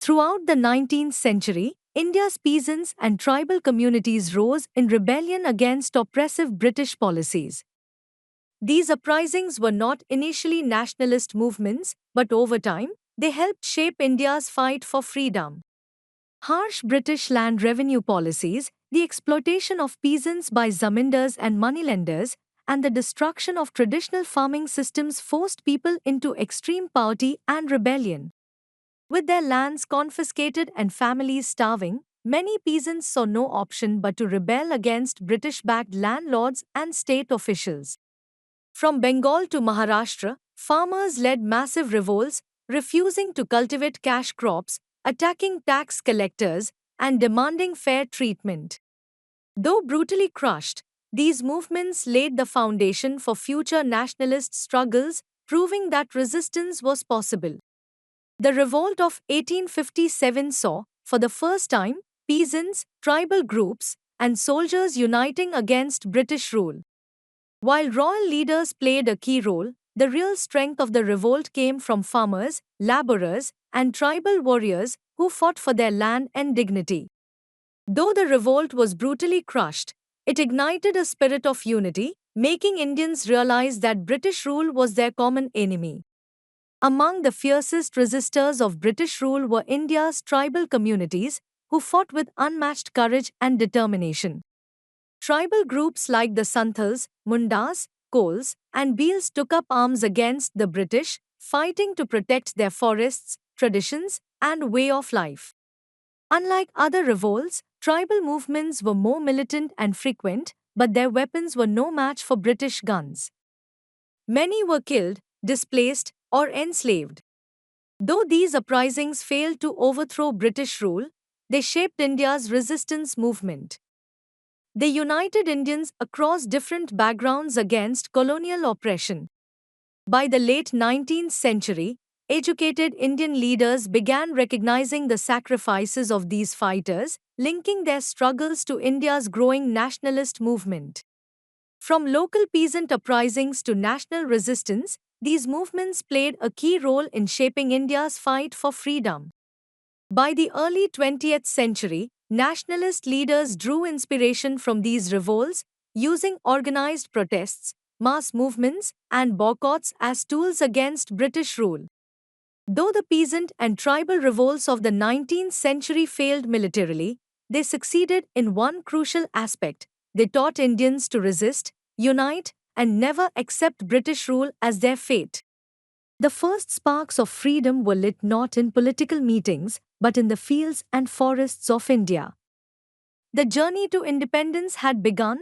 Throughout the 19th century, India's peasants and tribal communities rose in rebellion against oppressive British policies. These uprisings were not initially nationalist movements, but over time, they helped shape India's fight for freedom. Harsh British land revenue policies, the exploitation of peasants by zamindars and moneylenders, and the destruction of traditional farming systems forced people into extreme poverty and rebellion. With their lands confiscated and families starving, many peasants saw no option but to rebel against British backed landlords and state officials. From Bengal to Maharashtra, farmers led massive revolts, refusing to cultivate cash crops, attacking tax collectors, and demanding fair treatment. Though brutally crushed, these movements laid the foundation for future nationalist struggles, proving that resistance was possible. The revolt of 1857 saw, for the first time, peasants, tribal groups, and soldiers uniting against British rule. While royal leaders played a key role, the real strength of the revolt came from farmers, laborers, and tribal warriors who fought for their land and dignity. Though the revolt was brutally crushed, it ignited a spirit of unity, making Indians realize that British rule was their common enemy. Among the fiercest resistors of British rule were India's tribal communities, who fought with unmatched courage and determination. Tribal groups like the Santhals, Mundas, Kols, and Beals took up arms against the British, fighting to protect their forests, traditions, and way of life. Unlike other revolts, tribal movements were more militant and frequent, but their weapons were no match for British guns. Many were killed, displaced, or enslaved. Though these uprisings failed to overthrow British rule, they shaped India's resistance movement. They united Indians across different backgrounds against colonial oppression. By the late 19th century, educated Indian leaders began recognizing the sacrifices of these fighters, linking their struggles to India's growing nationalist movement. From local peasant uprisings to national resistance, these movements played a key role in shaping India's fight for freedom. By the early 20th century, nationalist leaders drew inspiration from these revolts, using organized protests, mass movements, and boycotts as tools against British rule. Though the peasant and tribal revolts of the 19th century failed militarily, they succeeded in one crucial aspect: they taught Indians to resist, unite, and never accept British rule as their fate. The first sparks of freedom were lit not in political meetings, but in the fields and forests of India. The journey to independence had begun,